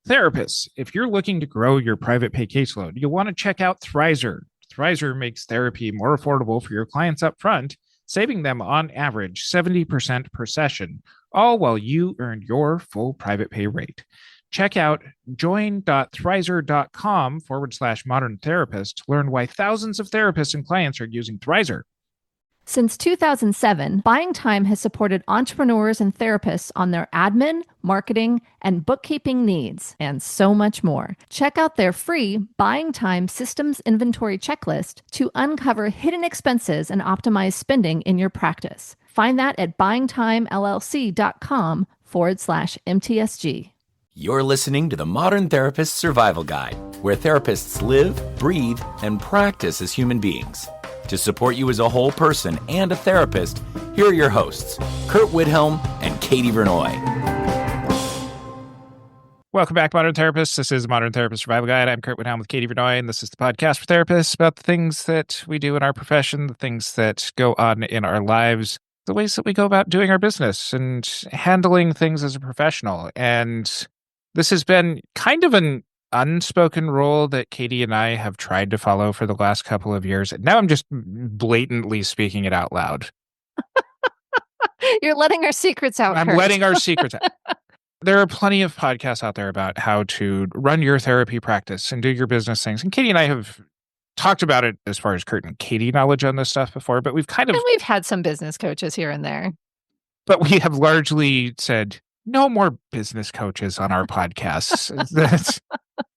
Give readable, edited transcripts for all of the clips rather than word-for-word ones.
Therapists, if you're looking to grow your private pay caseload, you'll want to check out Thrizer. Thrizer makes therapy more affordable for your clients up front, saving them on average 70% per session, all while you earn your full private pay rate. Check out join.thrizer.com/modern therapist to learn why thousands of therapists and clients are using Thrizer. Since 2007, Buying Time has supported entrepreneurs and therapists on their admin, marketing, and bookkeeping needs, and so much more. Check out their free Buying Time Systems Inventory Checklist to uncover hidden expenses and optimize spending in your practice. Find that at buyingtimellc.com/MTSG. You're listening to the Modern Therapist Survival Guide, where therapists live, breathe, and practice as human beings. To support you as a whole person and a therapist, here are your hosts, Curt Wiita and Katie Vernoy. Welcome back, Modern Therapists. This is Modern Therapist Survival Guide. I'm Curt Wiita with Katie Vernoy, and this is the podcast for therapists about the things that we do in our profession, the things that go on in our lives, the ways that we go about doing our business and handling things as a professional. And this has been kind of an unspoken rule that Katie and I have tried to follow for the last couple of years. Now I'm just blatantly speaking it out loud. You're letting our secrets out. I'm letting our secrets out. There are plenty of podcasts out there about how to run your therapy practice and do your business things. And Katie and I have talked about it as far as Curt and Katie knowledge on this stuff before, but we've had some business coaches here and there. But we have largely said, no more business coaches on our podcasts.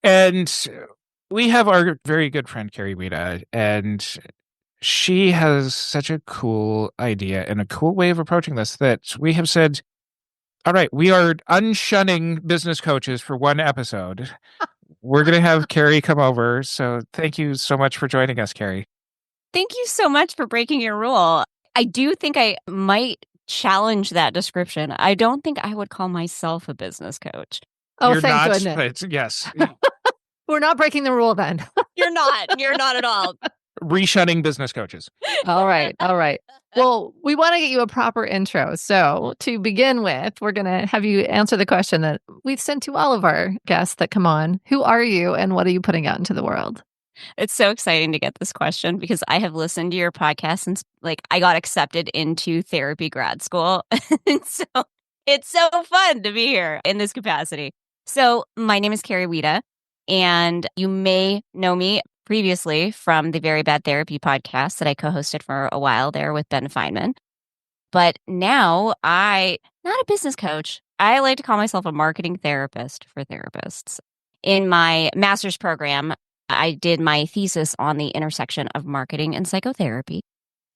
And we have our very good friend, Carrie Wiita, and she has such a cool idea and a cool way of approaching this that we have said, all right, we are unshunning business coaches for one episode. We're going to have Carrie come over. So thank you so much for joining us, Carrie. Thank you so much for breaking your rule. I do think I might challenge that description. I don't think I would call myself a business coach. Oh, thank goodness. Yes. We're not breaking the rule then. You're not. You're not at all. Reshunning business coaches. All right. Well, we want to get you a proper intro. So to begin with, we're going to have you answer the question that we've sent to all of our guests that come on. Who are you and what are you putting out into the world? It's so exciting to get this question because I have listened to your podcast since I got accepted into therapy grad school. And so it's so fun to be here in this capacity. So my name is Carrie Wiita, and you may know me previously from the Very Bad Therapy podcast that I co-hosted for a while there with Ben Feynman. But now not a business coach. I like to call myself a marketing therapist for therapists. In my master's program, I did my thesis on the intersection of marketing and psychotherapy.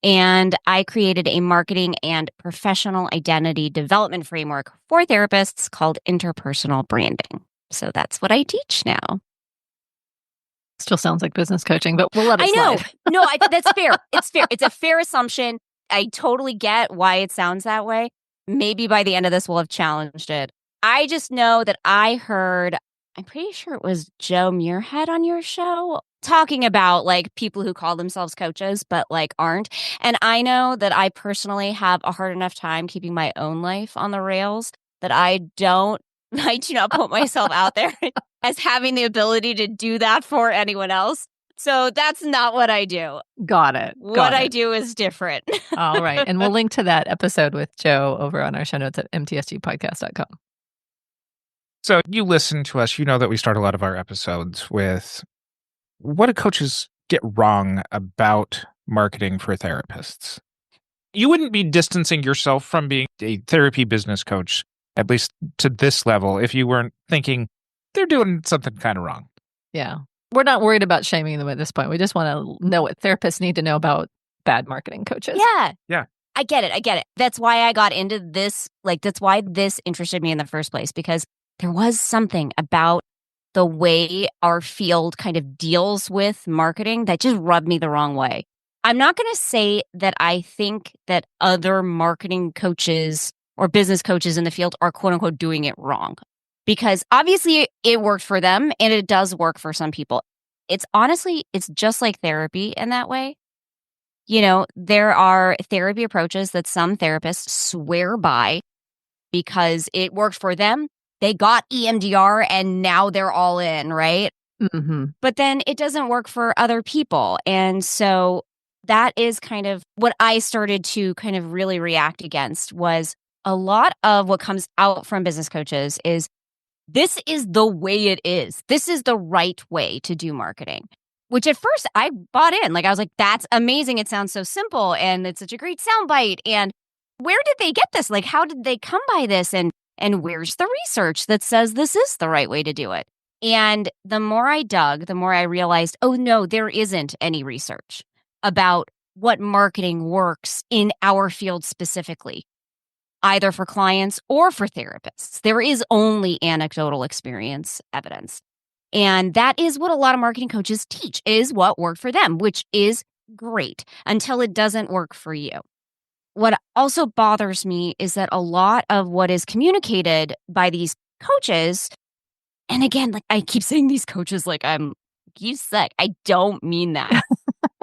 And I created a marketing and professional identity development framework for therapists called Interpersonal branding. So that's what I teach now. Still sounds like business coaching, but we'll let it slide. No, I think that's fair. It's fair. It's a fair assumption. I totally get why it sounds that way. Maybe by the end of this, we'll have challenged it. I just know that I'm pretty sure it was Joe Muirhead on your show talking about people who call themselves coaches, but aren't. And I know that I personally have a hard enough time keeping my own life on the rails that I do not put myself out there as having the ability to do that for anyone else. So that's not what I do. Got it. What I do is different. All right. And we'll link to that episode with Joe over on our show notes at mtsgpodcast.com. So you listen to us, you know that we start a lot of our episodes with what do coaches get wrong about marketing for therapists? You wouldn't be distancing yourself from being a therapy business coach, at least to this level, if you weren't thinking they're doing something kind of wrong. Yeah. We're not worried about shaming them at this point. We just want to know what therapists need to know about bad marketing coaches. Yeah. I get it. That's why I got into this. That's why this interested me in the first place, because there was something about the way our field kind of deals with marketing that just rubbed me the wrong way. I'm not going to say that I think that other marketing coaches or business coaches in the field are quote unquote doing it wrong, because obviously it worked for them and it does work for some people. It's just like therapy in that way. You know, there are therapy approaches that some therapists swear by because it worked for them they got EMDR and now they're all in, right? Mm-hmm. But then it doesn't work for other people. And so that is kind of what I started to kind of really react against was a lot of what comes out from business coaches is this is the way it is. This is the right way to do marketing, which at first I bought in. Like I was like, that's amazing. It sounds so simple and it's such a great soundbite. And where did they get this? Like, how did they come by this? And where's the research that says this is the right way to do it? And the more I dug, the more I realized, oh no, there isn't any research about what marketing works in our field specifically, either for clients or for therapists. There is only anecdotal experience evidence. And that is what a lot of marketing coaches teach, is what worked for them, which is great until it doesn't work for you. What also bothers me is that a lot of what is communicated by these coaches, and again, like I keep saying these coaches like you suck. I don't mean that.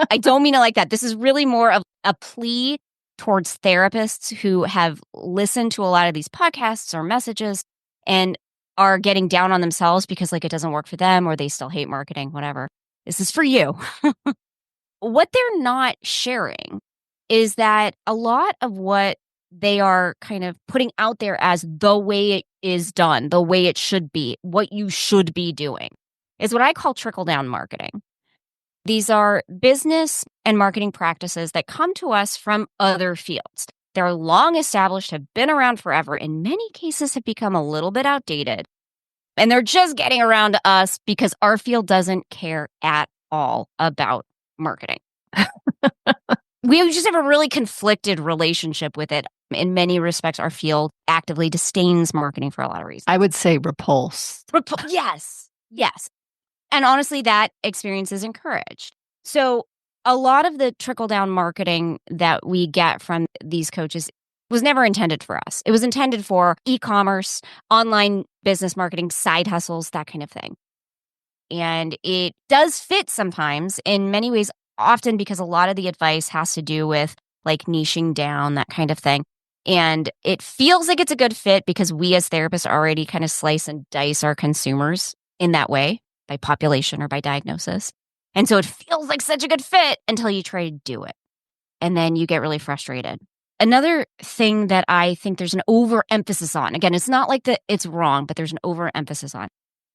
I don't mean it like that. This is really more of a plea towards therapists who have listened to a lot of these podcasts or messages and are getting down on themselves because like it doesn't work for them or they still hate marketing, whatever. This is for you. What they're not sharing is that a lot of what they are kind of putting out there as the way it is done, the way it should be, what you should be doing, is what I call trickle-down marketing. These are business and marketing practices that come to us from other fields. They're long established, have been around forever, in many cases have become a little bit outdated. And they're just getting around to us because our field doesn't care at all about marketing. We just have a really conflicted relationship with it. In many respects, our field actively disdains marketing for a lot of reasons. I would say repulsed. Yes. And honestly, that experience is encouraged. So a lot of the trickle-down marketing that we get from these coaches was never intended for us. It was intended for e-commerce, online business marketing, side hustles, that kind of thing. And it does fit sometimes in many ways, often because a lot of the advice has to do with like niching down, that kind of thing. And it feels like it's a good fit because we as therapists already kind of slice and dice our consumers in that way by population or by diagnosis. And so it feels like such a good fit until you try to do it. And then you get really frustrated. Another thing that I think there's an overemphasis on, again, it's not like it's wrong, but there's an overemphasis on,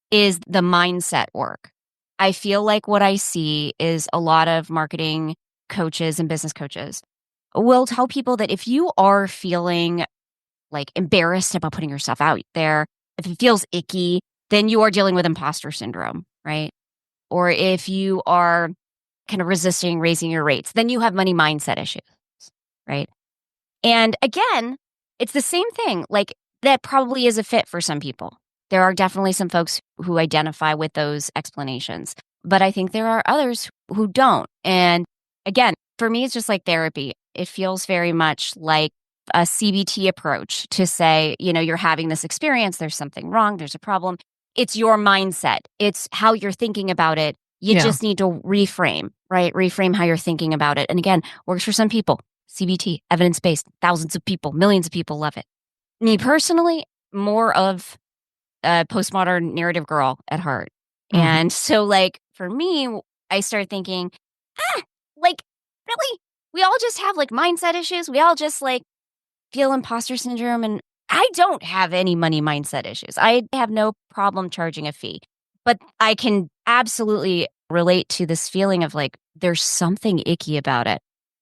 is the mindset work. I feel like what I see is a lot of marketing coaches and business coaches will tell people that if you are feeling like embarrassed about putting yourself out there, if it feels icky, then you are dealing with imposter syndrome, right? Or if you are kind of resisting raising your rates, then you have money mindset issues, right? And again, it's the same thing. Like that probably is a fit for some people. There are definitely some folks who identify with those explanations, but I think there are others who don't. And again, for me, it's just like therapy. It feels very much like a CBT approach to say, you're having this experience, there's something wrong, there's a problem. It's your mindset. It's how you're thinking about it. You just need to reframe, right? Reframe how you're thinking about it. And again, works for some people. CBT, evidence-based, thousands of people, millions of people love it. Me personally, more of a postmodern narrative girl at heart. Mm-hmm. And so like for me, I started thinking, like really? We all just have like mindset issues. We all just like feel imposter syndrome. And I don't have any money mindset issues. I have no problem charging a fee, but I can absolutely relate to this feeling of like, there's something icky about it.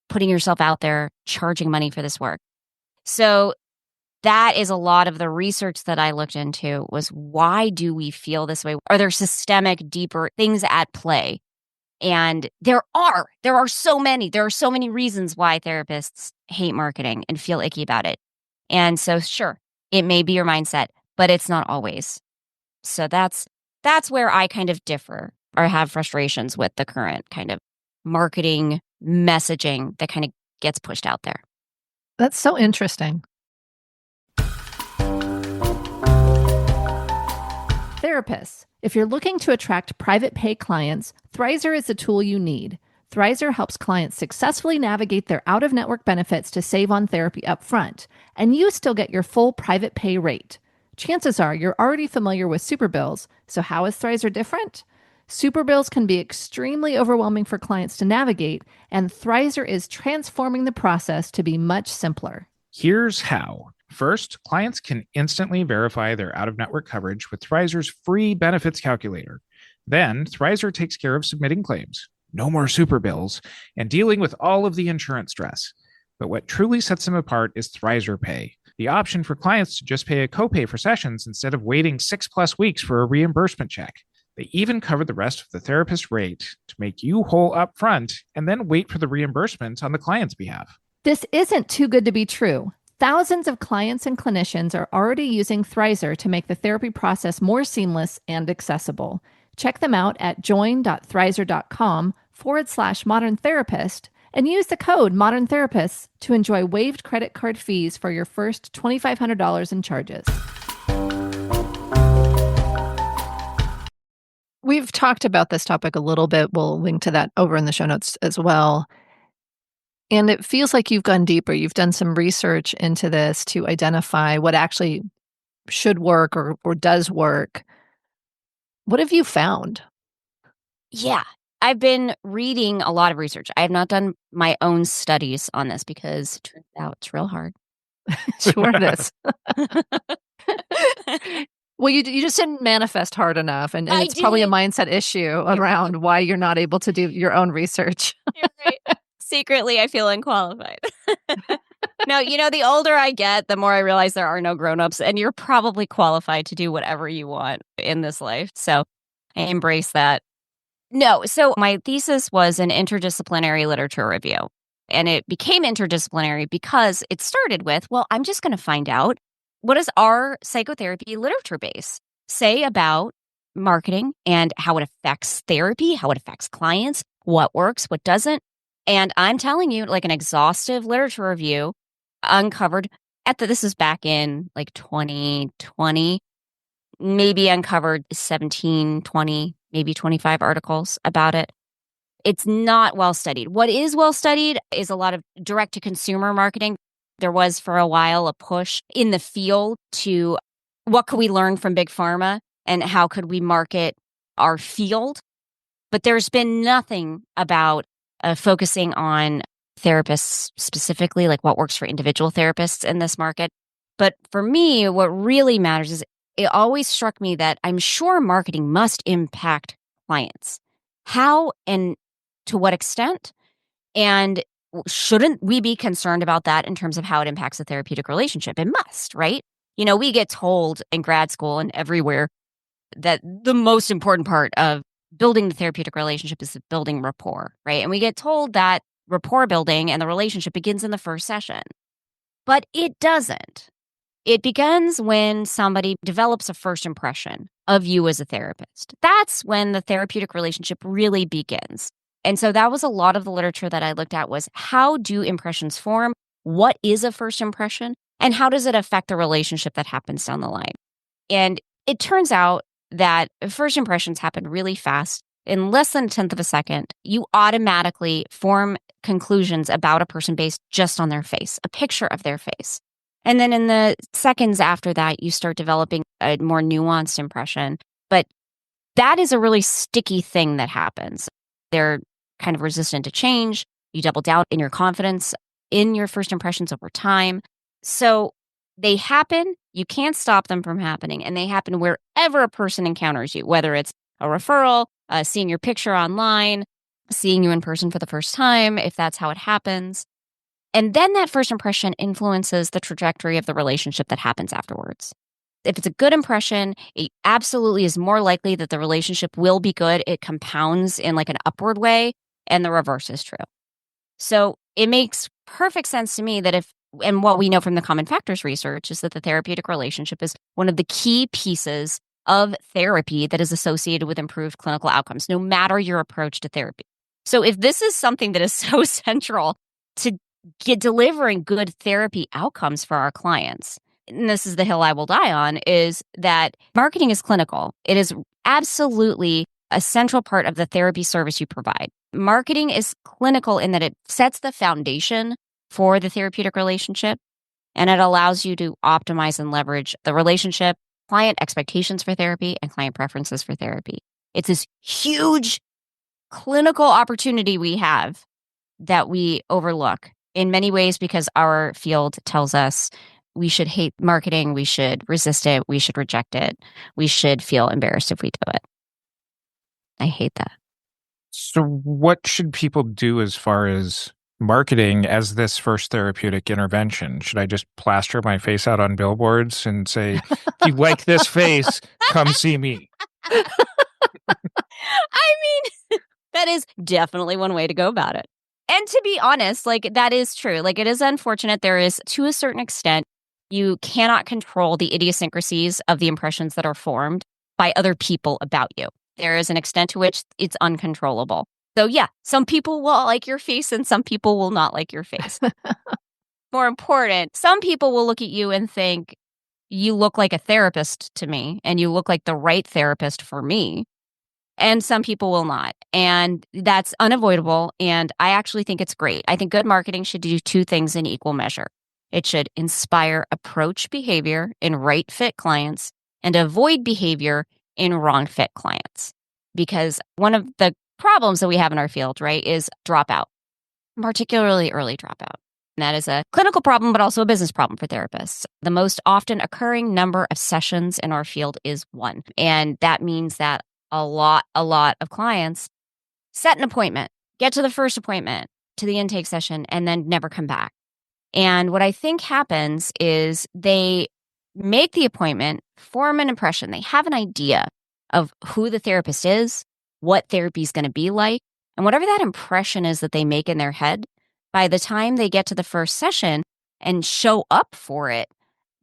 Putting yourself out there, charging money for this work. So that is a lot of the research that I looked into was why do we feel this way? Are there systemic, deeper things at play? And there are so many. There are so many reasons why therapists hate marketing and feel icky about it. And so sure, it may be your mindset, but it's not always. So that's where I kind of differ or have frustrations with the current kind of marketing messaging that kind of gets pushed out there. That's so interesting. Therapists, if you're looking to attract private pay clients, Thrizer is the tool you need. Thrizer helps clients successfully navigate their out-of-network benefits to save on therapy upfront, and you still get your full private pay rate. Chances are you're already familiar with superbills, so how is Thrizer different? Superbills can be extremely overwhelming for clients to navigate, and Thrizer is transforming the process to be much simpler. Here's how. First, clients can instantly verify their out-of-network coverage with Thrizer's free benefits calculator. Then, Thrizer takes care of submitting claims, no more super bills, and dealing with all of the insurance stress. But what truly sets them apart is Thrizer Pay, the option for clients to just pay a copay for sessions instead of waiting 6+ weeks for a reimbursement check. They even cover the rest of the therapist rate to make you whole up front and then wait for the reimbursement on the client's behalf. This isn't too good to be true. Thousands of clients and clinicians are already using Thrizer to make the therapy process more seamless and accessible. Check them out at join.thrizer.com/modern therapist and use the code Modern Therapists to enjoy waived credit card fees for your first $2,500 in charges. We've talked about this topic a little bit. We'll link to that over in the show notes as well. And it feels like you've gone deeper. You've done some research into this to identify what actually should work or does work. What have you found? Yeah, I've been reading a lot of research. I have not done my own studies on this because it turns out it's real hard. Sure it is. Well, you just didn't manifest hard enough, and it's probably a mindset issue around why you're not able to do your own research. You're right. Secretly, I feel unqualified. No, the older I get, the more I realize there are no grown-ups, and you're probably qualified to do whatever you want in this life. So I embrace that. No, so my thesis was an interdisciplinary literature review, and it became interdisciplinary because it started with, well, I'm just going to find out what does our psychotherapy literature base say about marketing and how it affects therapy, how it affects clients, what works, what doesn't. And I'm telling you, like an exhaustive literature review uncovered this is back in like 2020, maybe uncovered 17, 20, maybe 25 articles about it. It's not well studied. What is well studied is a lot of direct to consumer marketing. There was for a while a push in the field to what could we learn from big pharma and how could we market our field. But there's been nothing about focusing on therapists specifically, like what works for individual therapists in this market. But for me, what really matters is it always struck me that I'm sure marketing must impact clients. How and to what extent? And shouldn't we be concerned about that in terms of how it impacts the therapeutic relationship? It must, right? We get told in grad school and everywhere that the most important part of building the therapeutic relationship is building rapport, right? And we get told that rapport building and the relationship begins in the first session. But it doesn't. It begins when somebody develops a first impression of you as a therapist. That's when the therapeutic relationship really begins. And so that was a lot of the literature that I looked at was how do impressions form? What is a first impression? And how does it affect the relationship that happens down the line? And it turns out that first impressions happen really fast. In less than a tenth of a second, you automatically form conclusions about a person based just on their face, a picture of their face. And then in the seconds after that, you start developing a more nuanced impression. But that is a really sticky thing that happens. They're kind of resistant to change. You double down in your confidence in your first impressions over time. So they happen. You can't stop them from happening. And they happen wherever a person encounters you, whether it's a referral, seeing your picture online, seeing you in person for the first time, if that's how it happens. And then that first impression influences the trajectory of the relationship that happens afterwards. If it's a good impression, it absolutely is more likely that the relationship will be good. It compounds in like an upward way, and the reverse is true. So it makes perfect sense to me that and what we know from the common factors research is that the therapeutic relationship is one of the key pieces of therapy that is associated with improved clinical outcomes, no matter your approach to therapy. So if this is something that is so central to delivering good therapy outcomes for our clients, and this is the hill I will die on, is that marketing is clinical. It is absolutely a central part of the therapy service you provide. Marketing is clinical in that it sets the foundation for the therapeutic relationship, and it allows you to optimize and leverage the relationship client expectations for therapy and client preferences for therapy. It's this huge clinical opportunity we have that we overlook in many ways because our field tells us we should hate marketing, we should resist it, we should reject it, we should feel embarrassed if we do it. I hate that. So what should people do as far as marketing as this first therapeutic intervention? Should I just plaster my face out on billboards and say, if you like this face, come see me? I mean, that is definitely one way to go about it. And to be honest, like that is true. Like it is unfortunate. There is, to a certain extent, you cannot control the idiosyncrasies of the impressions that are formed by other people about you. There is an extent to which it's uncontrollable. So yeah, some people will like your face and some people will not like your face. More important, some people will look at you and think, you look like a therapist to me and you look like the right therapist for me. And some people will not. And that's unavoidable. And I actually think it's great. I think good marketing should do two things in equal measure. It should inspire approach behavior in right fit clients and avoid behavior in wrong fit clients. Because one of the problems that we have in our field, right, is dropout, particularly early dropout. And that is a clinical problem, but also a business problem for therapists. The most often occurring number of sessions in our field is 1. And that means that a lot of clients set an appointment, get to the first appointment, to the intake session, and then never come back. And what I think happens is they make the appointment, form an impression. They have an idea of who the therapist is, what therapy is going to be like, and whatever that impression is that they make in their head, by the time they get to the first session and show up for it,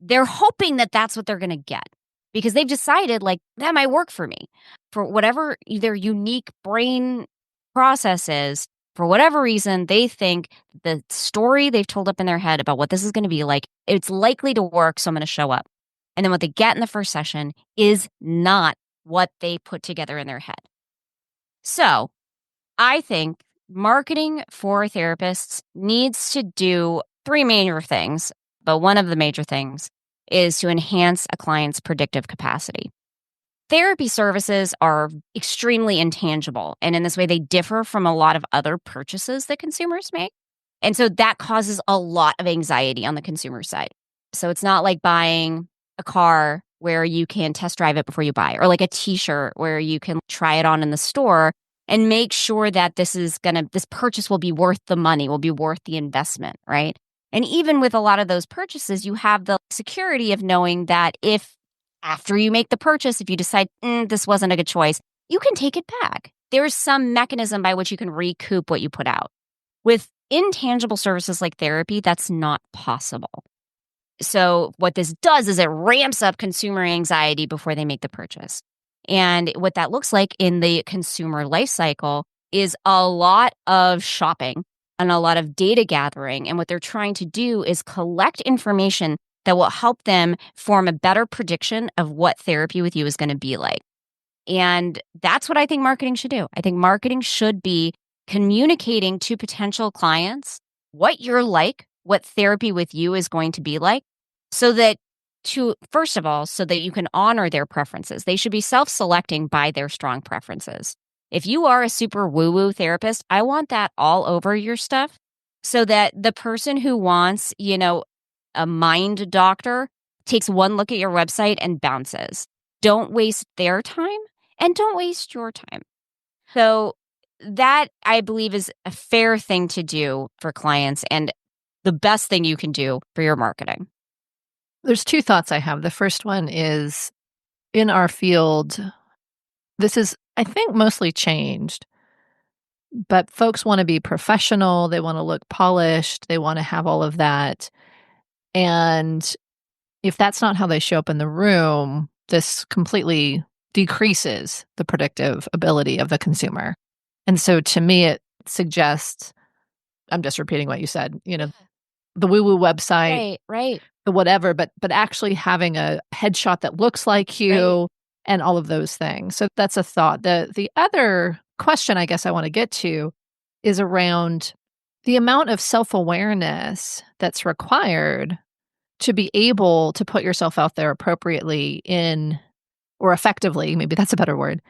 they're hoping that that's what they're going to get because they've decided like that might work for me. For whatever their unique brain process is, for whatever reason, they think the story they've told up in their head about what this is going to be like, it's likely to work, so I'm going to show up. And then what they get in the first session is not what they put together in their head. So I think marketing for therapists needs to do 3 major things, but one of the major things is to enhance a client's predictive capacity. Therapy services are extremely intangible, and in this way, they differ from a lot of other purchases that consumers make. And so that causes a lot of anxiety on the consumer side. So it's not like buying a car where you can test drive it before you buy, or like a t-shirt where you can try it on in the store and make sure that this purchase will be worth the money, will be worth the investment, right? And even with a lot of those purchases, you have the security of knowing that if after you make the purchase, if you decide this wasn't a good choice, you can take it back. There's some mechanism by which you can recoup what you put out. With intangible services like therapy, that's not possible. So what this does is it ramps up consumer anxiety before they make the purchase. And what that looks like in the consumer life cycle is a lot of shopping and a lot of data gathering. And what they're trying to do is collect information that will help them form a better prediction of what therapy with you is going to be like. And that's what I think marketing should do. I think marketing should be communicating to potential clients what you're like, what therapy with you is going to be like, so that first of all, so that you can honor their preferences. They should be self-selecting by their strong preferences. If you are a super woo-woo therapist, I want that all over your stuff so that the person who wants, a mind doctor takes one look at your website and bounces. Don't waste their time and don't waste your time. So that, I believe, is a fair thing to do for clients and the best thing you can do for your marketing. There's 2 thoughts I have. The first one is, in our field, this is, I think, mostly changed, but folks want to be professional. They want to look polished. They want to have all of that. And if that's not how they show up in the room, this completely decreases the predictive ability of the consumer. And so to me, it suggests, I'm just repeating what you said, the woo-woo website, right. the whatever, but actually having a headshot that looks like you, right, and all of those things. So that's a thought. The other question I guess I want to get to is around the amount of self-awareness that's required to be able to put yourself out there appropriately or effectively, maybe that's a better word,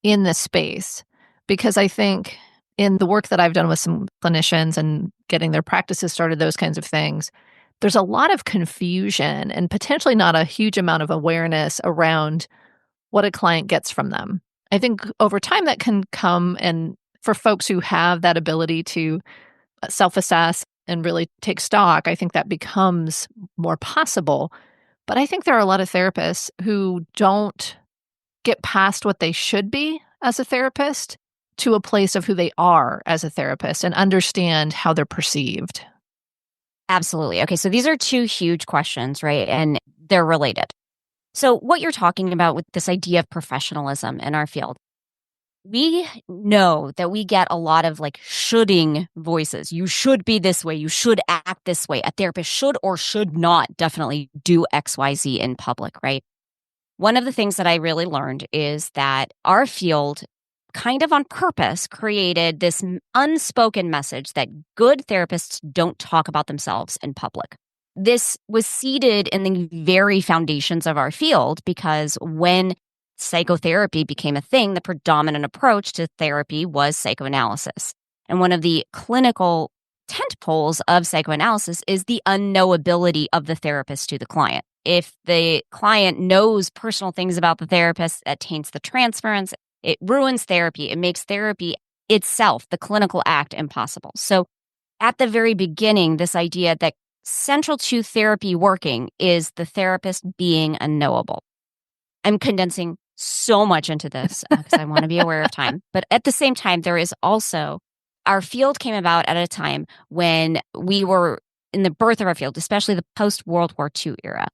in this space. Because I think in the work that I've done with some clinicians and getting their practices started, those kinds of things, there's a lot of confusion and potentially not a huge amount of awareness around what a client gets from them. I think over time that can come, and for folks who have that ability to self-assess and really take stock, I think that becomes more possible. But I think there are a lot of therapists who don't get past what they should be as a therapist to a place of who they are as a therapist and understand how they're perceived. Absolutely. Okay, so these are two huge questions, right? And they're related. So what you're talking about with this idea of professionalism in our field, we know that we get a lot of like shoulding voices. You should be this way. You should act this way. A therapist should or should not definitely do XYZ in public, right? One of the things that I really learned is that our field kind of on purpose created this unspoken message that good therapists don't talk about themselves in public. This was seeded in the very foundations of our field because when psychotherapy became a thing, the predominant approach to therapy was psychoanalysis. And one of the clinical tentpoles of psychoanalysis is the unknowability of the therapist to the client. If the client knows personal things about the therapist, that taints the transference. It ruins therapy. It makes therapy itself, the clinical act, impossible. So at the very beginning, this idea that central to therapy working is the therapist being unknowable. I'm condensing so much into this because I want to be aware of time. But at the same time, there is also, our field came about at a time when we were in the birth of our field, especially the post-World War II era.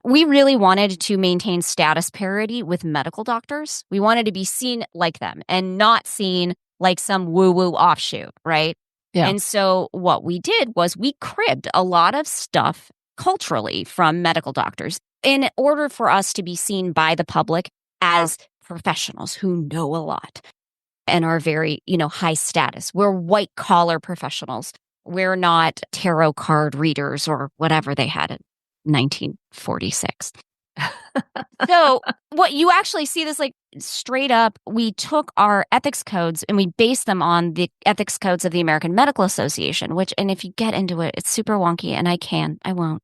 We really wanted to maintain status parity with medical doctors. We wanted to be seen like them and not seen like some woo-woo offshoot, right? Yeah. And so what we did was we cribbed a lot of stuff culturally from medical doctors in order for us to be seen by the public as professionals who know a lot and are very, high status. We're white-collar professionals. We're not tarot card readers or whatever they had in 1946. So what you actually see this like straight up, we took our ethics codes and we based them on the ethics codes of the American Medical Association, and if you get into it, it's super wonky and I won't.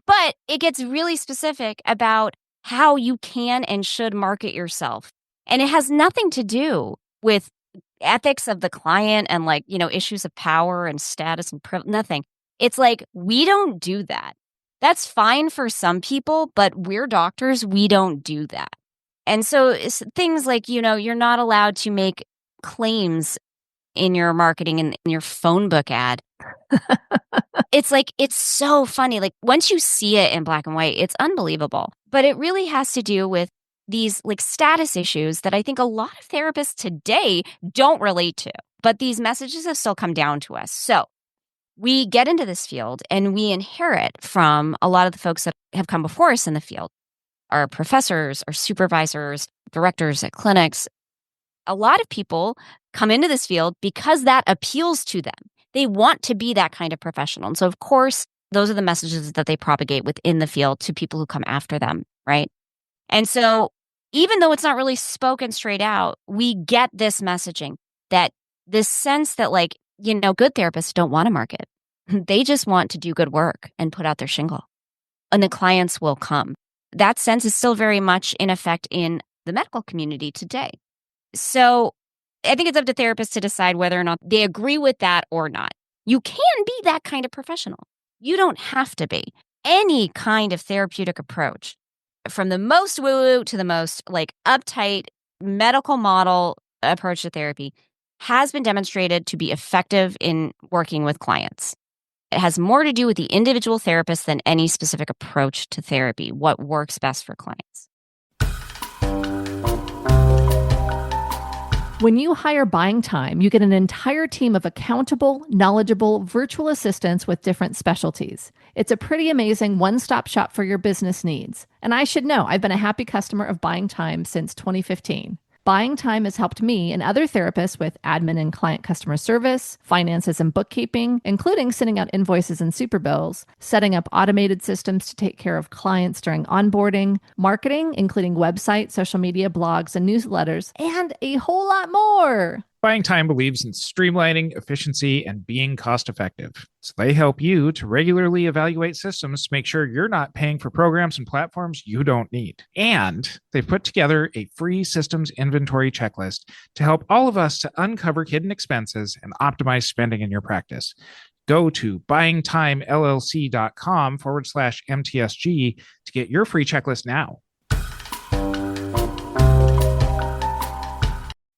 But it gets really specific about how you can and should market yourself. And it has nothing to do with ethics of the client and issues of power and status and nothing. It's like, we don't do that. That's fine for some people, but we're doctors. We don't do that. And so it's things like, you're not allowed to make claims in your marketing and in your phone book ad. It's like, it's so funny. Like once you see it in black and white, it's unbelievable. But it really has to do with these like status issues that I think a lot of therapists today don't relate to. But these messages have still come down to us. So we get into this field and we inherit from a lot of the folks that have come before us in the field, our professors, our supervisors, directors at clinics. A lot of people come into this field because that appeals to them. They want to be that kind of professional. And so, of course, those are the messages that they propagate within the field to people who come after them, right? And so even though it's not really spoken straight out, we get this messaging, that this sense that good therapists don't want to market. They just want to do good work and put out their shingle. And the clients will come. That sense is still very much in effect in the medical community today. So I think it's up to therapists to decide whether or not they agree with that or not. You can be that kind of professional. You don't have to be. Any kind of therapeutic approach, from the most woo-woo to the most uptight medical model approach to therapy, has been demonstrated to be effective in working with clients. It has more to do with the individual therapist than any specific approach to therapy, what works best for clients. When you hire Buying Time, you get an entire team of accountable, knowledgeable virtual assistants with different specialties. It's a pretty amazing one-stop shop for your business needs. And I should know, I've been a happy customer of Buying Time since 2015. Buying Time has helped me and other therapists with admin and client customer service, finances and bookkeeping, including sending out invoices and super bills, setting up automated systems to take care of clients during onboarding, marketing, including websites, social media, blogs, and newsletters, and a whole lot more. Buying Time believes in streamlining, efficiency, and being cost-effective. So they help you to regularly evaluate systems to make sure you're not paying for programs and platforms you don't need. And they've put together a free systems inventory checklist to help all of us to uncover hidden expenses and optimize spending in your practice. Go to buyingtimellc.com/MTSG to get your free checklist now.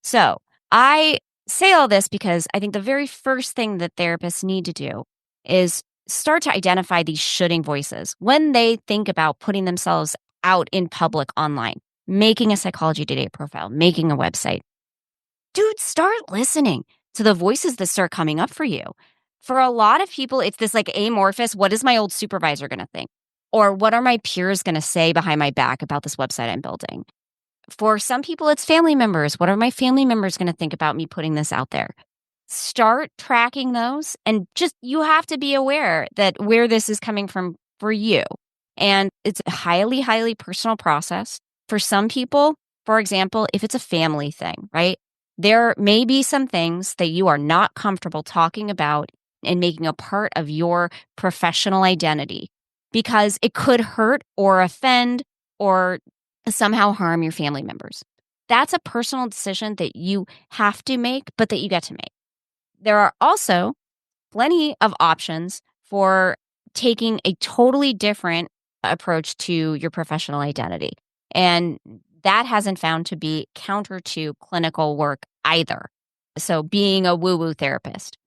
So I say all this because I think the very first thing that therapists need to do is start to identify these shoulding voices when they think about putting themselves out in public online, making a Psychology Today profile, making a website. Dude, start listening to the voices that start coming up for you. For a lot of people, it's this like amorphous, what is my old supervisor going to think? Or what are my peers going to say behind my back about this website I'm building? For some people, it's family members. What are my family members going to think about me putting this out there? Start tracking those, and just you have to be aware that where this is coming from for you. And it's a highly, highly personal process. For some people, for example, if it's a family thing, right? There may be some things that you are not comfortable talking about and making a part of your professional identity because it could hurt or offend or somehow harm your family members. That's a personal decision that you have to make, but that you get to make. There are also plenty of options for taking a totally different approach to your professional identity. And that hasn't found to be counter to clinical work either. So being a woo-woo therapist,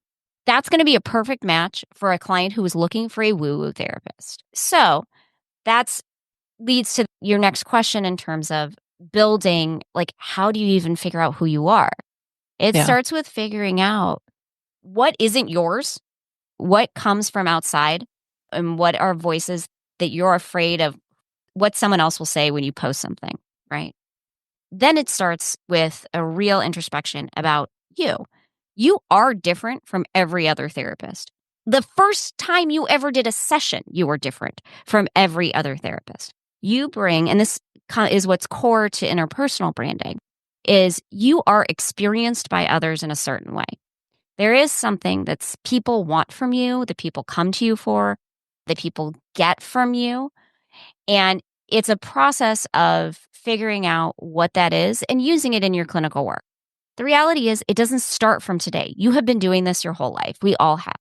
that's going to be a perfect match for a client who is looking for a woo-woo therapist. So that's leads to your next question in terms of building, like, how do you even figure out who you are? It starts with figuring out what isn't yours, what comes from outside, and what are voices that you're afraid of what someone else will say when you post something, right? Then it starts with a real introspection about you. You are different from every other therapist. The first time you ever did a session, you were different from every other therapist. You bring, and this is what's core to interpersonal branding, is you are experienced by others in a certain way. There is something that people want from you, that people come to you for, that people get from you. And it's a process of figuring out what that is and using it in your clinical work. The reality is it doesn't start from today. You have been doing this your whole life. We all have.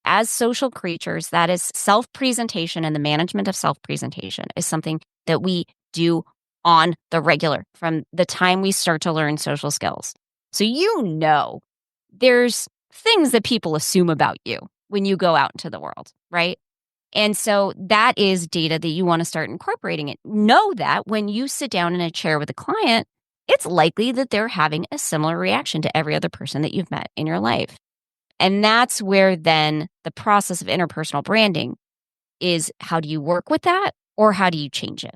As social creatures, that is self-presentation, and the management of self-presentation is something that we do on the regular from the time we start to learn social skills. So there's things that people assume about you when you go out into the world, right? And so that is data that you want to start incorporating it. Know that when you sit down in a chair with a client, it's likely that they're having a similar reaction to every other person that you've met in your life. And that's where then the process of interpersonal branding is, how do you work with that, or how do you change it?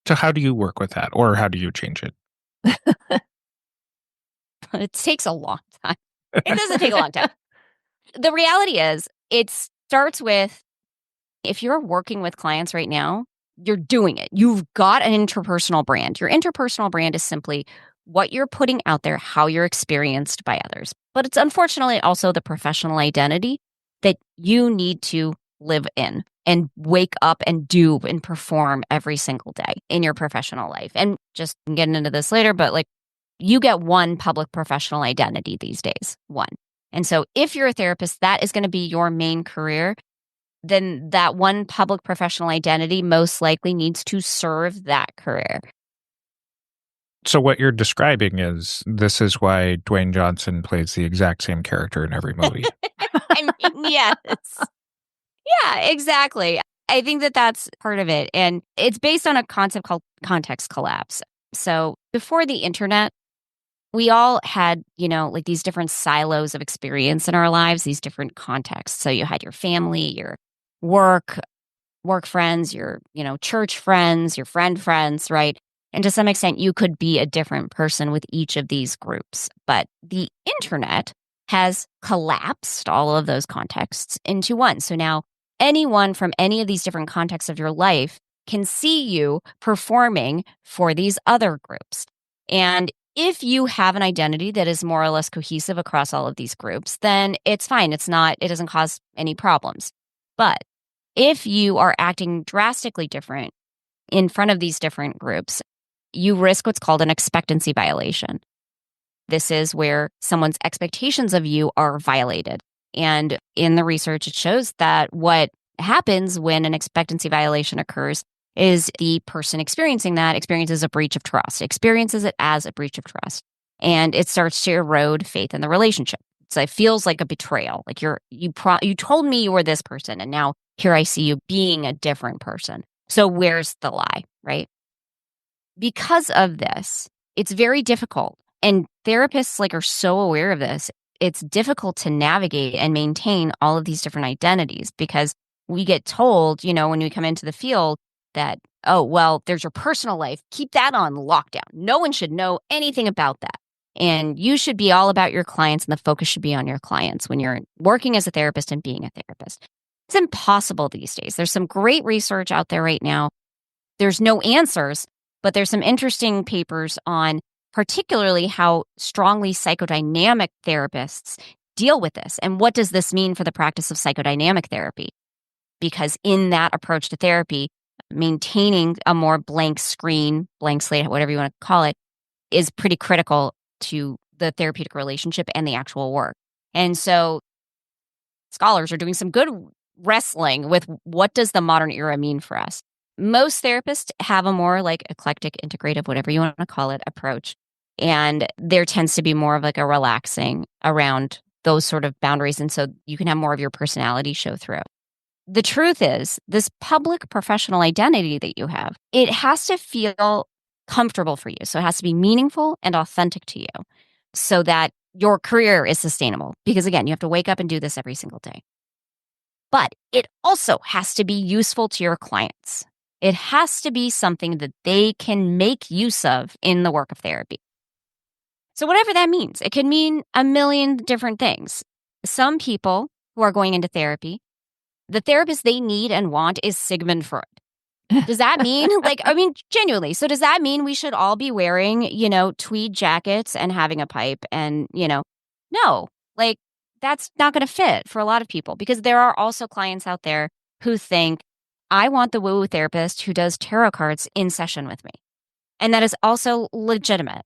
So how do you work with that, or how do you change it? It takes a long time. It doesn't take a long time. The reality is it starts with, if you're working with clients right now, you're doing it. You've got an interpersonal brand. Your interpersonal brand is simply what you're putting out there, how you're experienced by others. But it's unfortunately also the professional identity that you need to live in and wake up and do and perform every single day in your professional life. And just getting into this later, but like, you get one public professional identity these days, one. And so if you're a therapist, that is going to be your main career, then that one public professional identity most likely needs to serve that career. So what you're describing is, this is why Dwayne Johnson plays the exact same character in every movie. I mean, yes. Yeah, exactly. I think that that's part of it. And it's based on a concept called context collapse. So before the internet, we all had, like these different silos of experience in our lives, these different contexts. So you had your family, your work friends, your, church friends, your friends, right? And to some extent, you could be a different person with each of these groups. But the internet has collapsed all of those contexts into one. So now anyone from any of these different contexts of your life can see you performing for these other groups. And if you have an identity that is more or less cohesive across all of these groups, then it's fine. It doesn't cause any problems. But if you are acting drastically different in front of these different groups, you risk what's called an expectancy violation. This is where someone's expectations of you are violated. And in the research, it shows that what happens when an expectancy violation occurs is the person experiencing that experiences a breach of trust, experiences it as a breach of trust. And it starts to erode faith in the relationship. So it feels like a betrayal. Like you told me you were this person, and now here I see you being a different person. So where's the lie, right? Because of this, it's very difficult. And therapists are so aware of this. It's difficult to navigate and maintain all of these different identities because we get told, when we come into the field that, oh, well, there's your personal life. Keep that on lockdown. No one should know anything about that. And you should be all about your clients, and the focus should be on your clients when you're working as a therapist and being a therapist. It's impossible these days. There's some great research out there right now. There's no answers, but there's some interesting papers on particularly how strongly psychodynamic therapists deal with this. And what does this mean for the practice of psychodynamic therapy? Because in that approach to therapy, maintaining a more blank screen, blank slate, whatever you want to call it, is pretty critical to the therapeutic relationship and the actual work. And so scholars are doing some good wrestling with what does the modern era mean for us. Most therapists have a more eclectic, integrative, whatever you want to call it, approach. And there tends to be more of a relaxing around those sort of boundaries. And so you can have more of your personality show through. The truth is, this public professional identity that you have, it has to feel comfortable for you. So it has to be meaningful and authentic to you so that your career is sustainable. Because again, you have to wake up and do this every single day. But it also has to be useful to your clients. It has to be something that they can make use of in the work of therapy. So whatever that means, it can mean a million different things. Some people who are going into therapy, the therapist they need and want is Sigmund Freud. Does that mean, genuinely, so does that mean we should all be wearing, tweed jackets and having a pipe and, no, that's not going to fit for a lot of people because there are also clients out there who think, I want the woo-woo therapist who does tarot cards in session with me. And that is also legitimate.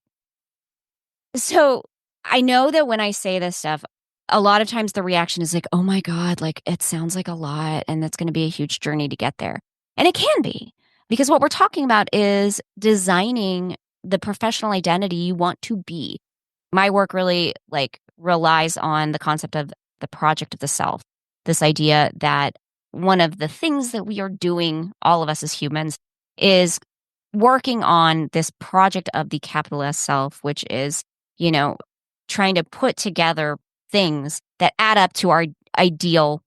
So I know that when I say this stuff, a lot of times the reaction is oh my God, it sounds like a lot and it's going to be a huge journey to get there. And it can be because what we're talking about is designing the professional identity you want to be. My work really relies on the concept of the project of the self, this idea that one of the things that we are doing, all of us as humans, is working on this project of the capital S self, which is, trying to put together things that add up to our ideal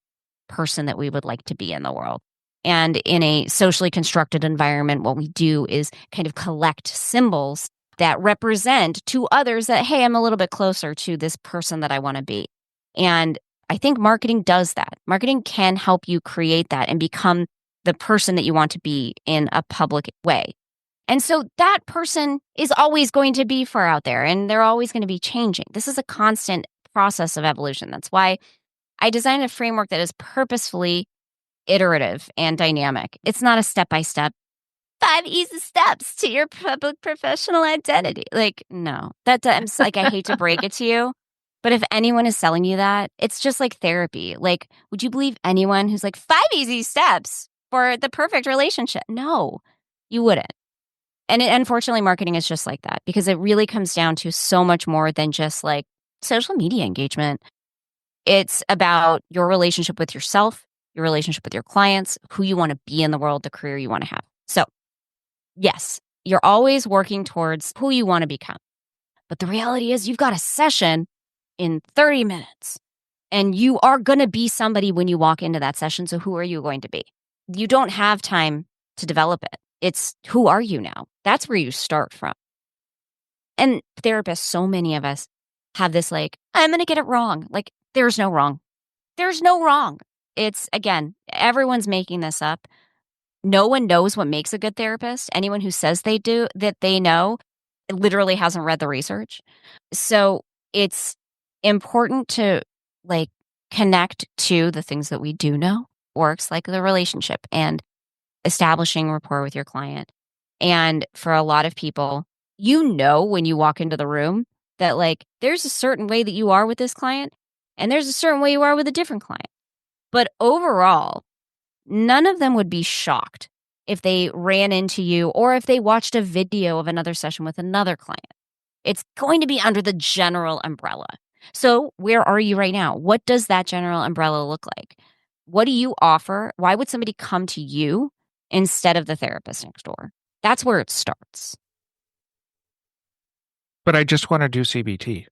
person that we would like to be in the world. And in a socially constructed environment, what we do is kind of collect symbols that represent to others that, hey, I'm a little bit closer to this person that I want to be. And I think marketing does that. Marketing can help you create that and become the person that you want to be in a public way. And so that person is always going to be far out there and they're always going to be changing. This is a constant process of evolution. That's why I designed a framework that is purposefully iterative and dynamic. It's not a step-by-step 5 easy steps to your public professional identity. No, I'm I hate to break it to you, but if anyone is selling you that, it's just like therapy. Would you believe anyone who's 5 easy steps for the perfect relationship? No, you wouldn't. And unfortunately, marketing is just like that because it really comes down to so much more than just social media engagement. It's about your relationship with yourself, your relationship with your clients, who you want to be in the world, the career you want to have. So yes, you're always working towards who you want to become. But the reality is you've got a session in 30 minutes and you are going to be somebody when you walk into that session. So who are you going to be? You don't have time to develop it. It's who are you now? That's where you start from. And therapists, so many of us have this like, I'm going to get it wrong. Like, there's no wrong. There's no wrong. It's, again, everyone's making this up. No one knows what makes a good therapist. Anyone who says they do, that they know, literally hasn't read the research. So it's important to like connect to the things that we do know works, like the relationship and establishing rapport with your client. And for a lot of people, when you walk into the room that like there's a certain way that you are with this client and there's a certain way you are with a different client. But overall, none of them would be shocked if they ran into you or if they watched a video of another session with another client. It's going to be under the general umbrella. So where are you right now? What does that general umbrella look like? What do you offer? Why would somebody come to you instead of the therapist next door? That's where it starts. But I just want to do CBT.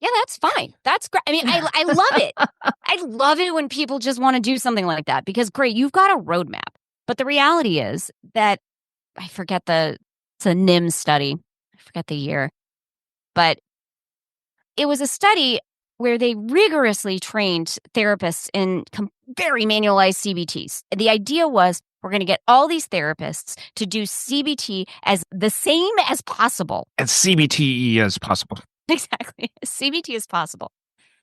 Yeah, that's fine. That's great. I mean, I love it. I love it when people just want to do something like that because great, you've got a roadmap. But the reality is that it's a NIM study. I forget the year, but it was a study where they rigorously trained therapists in very manualized CBTs. The idea was we're going to get all these therapists to do CBT as the same as possible. As CBTE as possible. Exactly. As CBT as possible.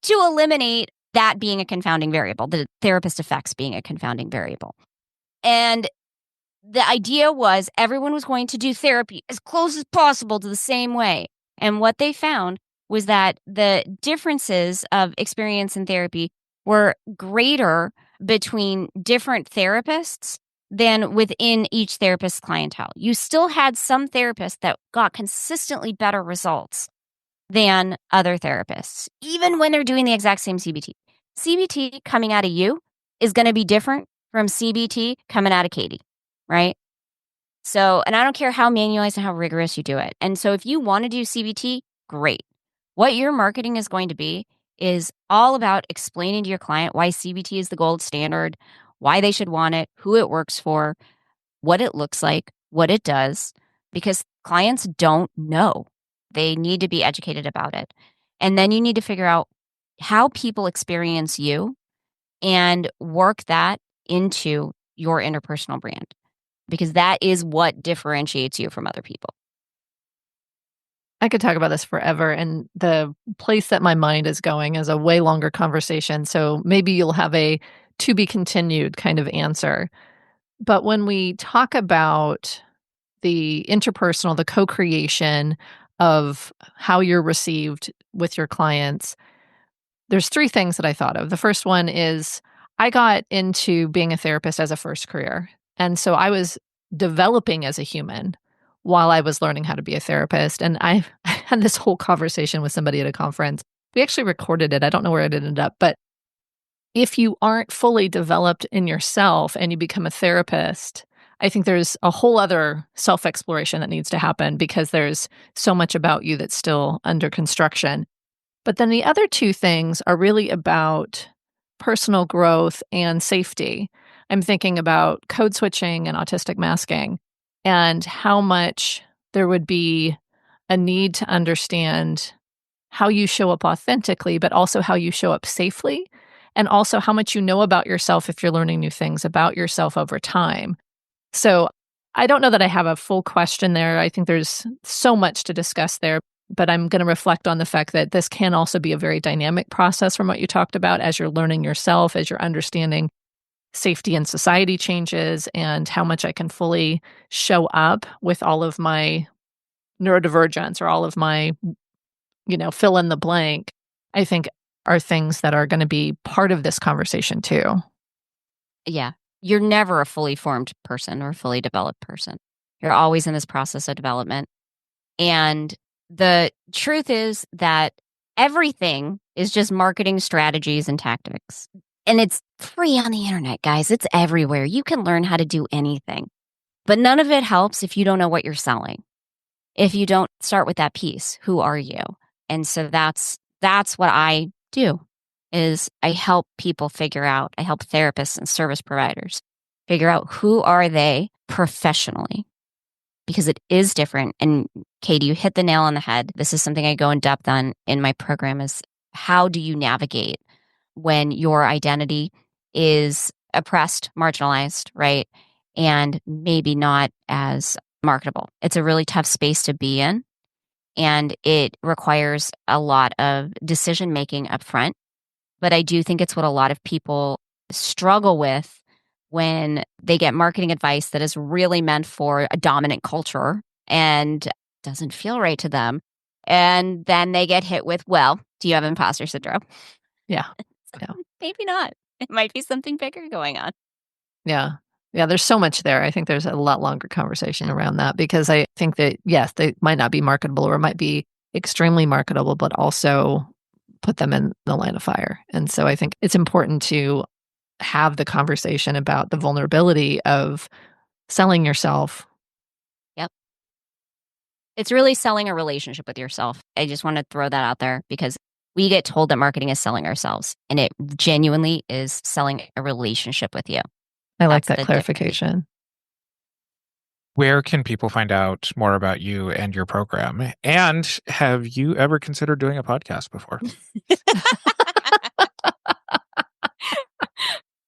To eliminate that being a confounding variable, the therapist effects being a confounding variable. And the idea was everyone was going to do therapy as close as possible to the same way. And what they found was that the differences of experience in therapy were greater between different therapists than within each therapist's clientele. You still had some therapists that got consistently better results than other therapists, even when they're doing the exact same CBT. CBT coming out of you is going to be different from CBT coming out of Katie, right? So, and I don't care how manualized and how rigorous you do it. And so if you want to do CBT, great. What your marketing is going to be is all about explaining to your client why CBT is the gold standard, why they should want it, who it works for, what it looks like, what it does, because clients don't know. They need to be educated about it. And then you need to figure out how people experience you and work that into your interpersonal brand, because that is what differentiates you from other people. I could talk about this forever, and the place that my mind is going is a way longer conversation, so maybe you'll have a to be continued kind of answer. But when we talk about the interpersonal, the co-creation of how you're received with your clients, there's 3 things that I thought of. The first one is I got into being a therapist as a first career, and so I was developing as a human while I was learning how to be a therapist. And I had this whole conversation with somebody at a conference. We actually recorded it. I don't know where it ended up, but if you aren't fully developed in yourself and you become a therapist, I think there's a whole other self-exploration that needs to happen because there's so much about you that's still under construction. But then the other 2 things are really about personal growth and safety. I'm thinking about code switching and autistic masking, and how much there would be a need to understand how you show up authentically, but also how you show up safely, and also how much you know about yourself if you're learning new things about yourself over time. So I don't know that I have a full question there. I think there's so much to discuss there, but I'm going to reflect on the fact that this can also be a very dynamic process from what you talked about as you're learning yourself, as you're understanding safety and society changes, and how much I can fully show up with all of my neurodivergence or all of my, fill in the blank, I think are things that are going to be part of this conversation too. Yeah. You're never a fully formed person or fully developed person. You're always in this process of development. And the truth is that everything is just marketing strategies and tactics. And it's free on the internet, guys. It's everywhere. You can learn how to do anything. But none of it helps if you don't know what you're selling. If you don't start with that piece, who are you? And so that's what I do, is I help people figure out, I help therapists and service providers Figure out who are they professionally, because it is different. And Katie, you hit the nail on the head. This is something I go in depth on in my program, is how do you navigate when your identity is oppressed, marginalized, right? And maybe not as marketable. It's a really tough space to be in. And it requires a lot of decision making up front. But I do think it's what a lot of people struggle with when they get marketing advice that is really meant for a dominant culture and doesn't feel right to them. And then they get hit with, well, do you have imposter syndrome? Yeah. So Yeah. maybe not. It might be something bigger going on. Yeah. Yeah, there's so much there. I think there's a lot longer conversation around that, because I think that, yes, they might not be marketable, or it might be extremely marketable, but also put them in the line of fire. And so I think it's important to have the conversation about the vulnerability of selling yourself. Yep. It's really selling a relationship with yourself. I just want to throw that out there, because we get told that marketing is selling ourselves, and it genuinely is selling a relationship with you. I like That's that the clarification. Where can people find out more about you and your program? And have you ever considered doing a podcast before?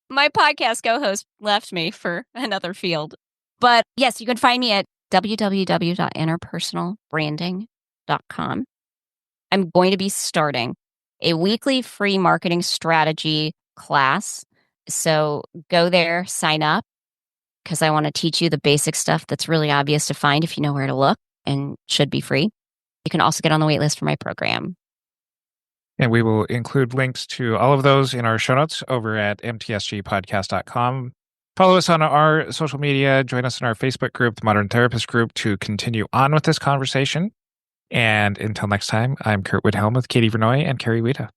My podcast co-host left me for another field. But yes, you can find me at www.interpersonalbranding.com. I'm going to be starting a weekly free marketing strategy class. So go there, sign up, because I want to teach you the basic stuff that's really obvious to find if you know where to look, and should be free. You can also get on the wait list for my program. And we will include links to all of those in our show notes over at mtsgpodcast.com. Follow us on our social media. Join us in our Facebook group, the Modern Therapist Group, to continue on with this conversation. And until next time, I'm Curt Widhelm with Katie Vernoy and Carrie Wiita.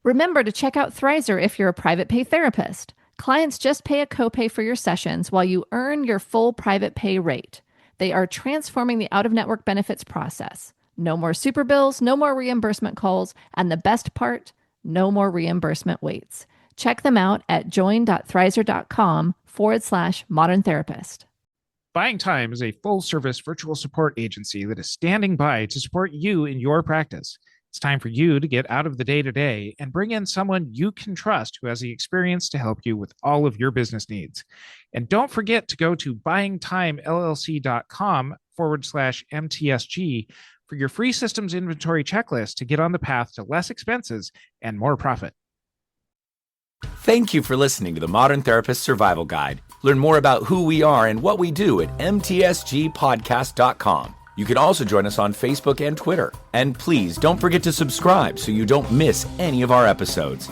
Remember to check out Thrizer if you're a private pay therapist. Clients just pay a copay for your sessions while you earn your full private pay rate. They are transforming the out-of-network benefits process. No more super bills, no more reimbursement calls, and the best part, no more reimbursement waits. Check them out at join.thrizer.com/modern therapist. Buying Time is a full-service virtual support agency that is standing by to support you in your practice. It's time for you to get out of the day-to-day and bring in someone you can trust who has the experience to help you with all of your business needs. And don't forget to go to buyingtimellc.com/MTSG for your free systems inventory checklist to get on the path to less expenses and more profit. Thank you for listening to the Modern Therapist Survival Guide. Learn more about who we are and what we do at mtsgpodcast.com. You can also join us on Facebook and Twitter. And please don't forget to subscribe so you don't miss any of our episodes.